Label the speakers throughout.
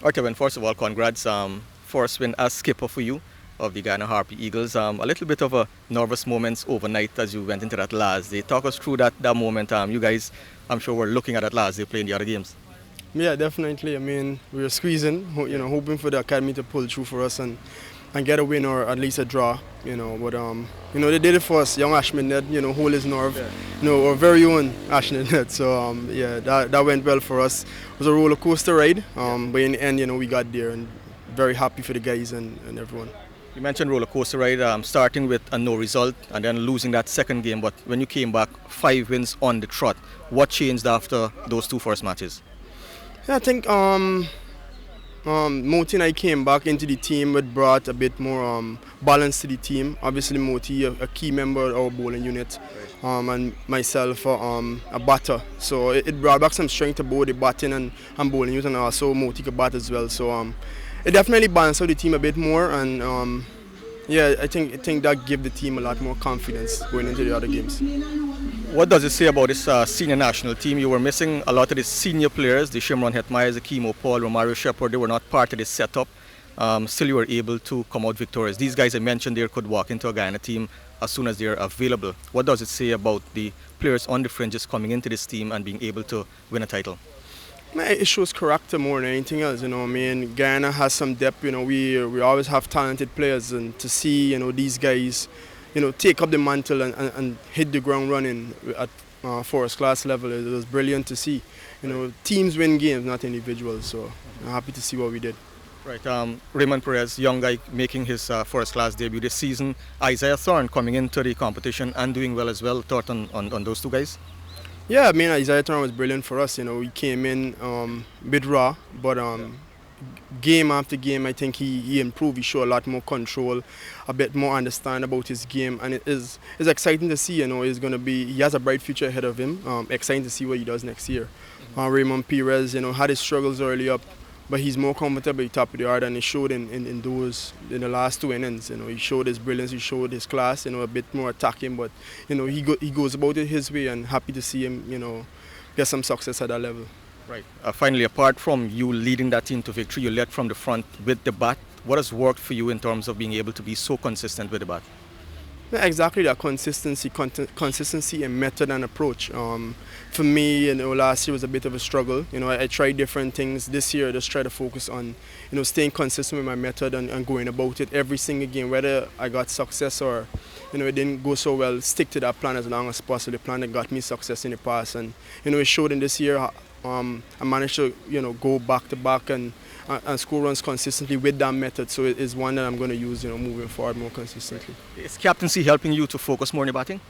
Speaker 1: All right, Tevin, first of all, congrats. First win as skipper for you of the Guyana Harpy Eagles. A little bit of a nervous moments overnight as you went into that last day. Talk us through that moment. You guys, I'm sure, were looking at that last day playing the other games.
Speaker 2: Yeah, definitely. I mean, we were squeezing, hoping for the academy to pull through for us and get a win or at least a draw. They did it for us. Young Ashman Ned, hold his nerve.
Speaker 1: Yeah.
Speaker 2: Our very own Ashman Ned. So that went well for us. It was a roller coaster ride, but in the end, we got there and very happy for the guys and everyone.
Speaker 1: You mentioned roller coaster ride, starting with a no result and then losing that second game. But when you came back, 5 wins on the trot. What changed after those two first matches?
Speaker 2: Yeah, I think Moti and I came back into the team. It brought a bit more balance to the team. Obviously, Moti, a key member of our bowling unit, and myself, a batter. So it brought back some strength to both the batting and bowling unit, and also Moti could bat as well. So it definitely balanced out the team a bit more, and I think that gave the team a lot more confidence going into the other games.
Speaker 1: What does it say about this senior national team? You were missing a lot of the senior players, the Shimron Hetmeyers, the Kimo Paul, Romario Shepard. They were not part of the setup. Still, you were able to come out victorious. These guys I mentioned there could walk into a Guyana team as soon as they're available. What does it say about the players on the fringes coming into this team and being able to win a title?
Speaker 2: It shows character more than anything else. I mean, Guyana has some depth. We always have talented players, and to see these guys take up the mantle and hit the ground running at first class level. It was brilliant to see. Teams win games, not individuals. So I'm happy to see what we did.
Speaker 1: Right, Raymond Perez, young guy making his first class debut this season. Isaiah Thorne coming into the competition and doing well as well. Thought on those two guys?
Speaker 2: Yeah, I mean, Isaiah Thorne was brilliant for us. We came in a bit raw, but game after game, I think he improved. He showed a lot more control, a bit more understand about his game, and it's exciting to see. He has a bright future ahead of him. Exciting to see what he does next year. Raymond Perez, had his struggles early up, but he's more comfortable at the top of the order, and he showed in the last two innings. He showed his brilliance, he showed his class. A bit more attacking, but he goes about it his way, and happy to see him get some success at that level.
Speaker 1: Right. Finally, apart from you leading that team to victory, you led from the front with the bat. What has worked for you in terms of being able to be so consistent with the bat?
Speaker 2: Yeah, exactly that consistency and method and approach. For me, last year was a bit of a struggle. I tried different things. This year, I just try to focus on, staying consistent with my method and going about it every single game. Whether I got success or, it didn't go so well, stick to that plan as long as possible. The plan that got me success in the past, and it showed in this year. I managed to, go back to back and score runs consistently with that method. So it is one that I'm going to use, moving forward more consistently.
Speaker 1: Is captaincy helping you to focus more on your batting?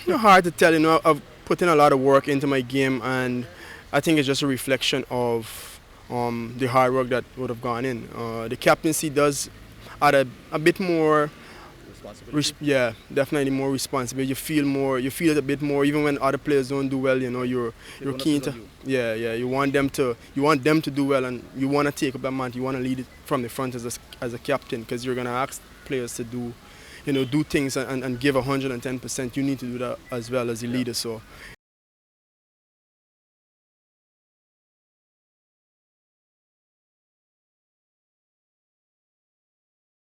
Speaker 2: Hard to tell. I've put in a lot of work into my game, and I think it's just a reflection of the hard work that would have gone in. The captaincy does add a bit more. Definitely more responsible. You feel it a bit more, even when other players don't do well. You're keen to, you want them to do well, and you want to take up that mantle. You want to lead it from the front as a captain, because you're gonna ask players to do things and give 110%. You need to do that as well as a leader. So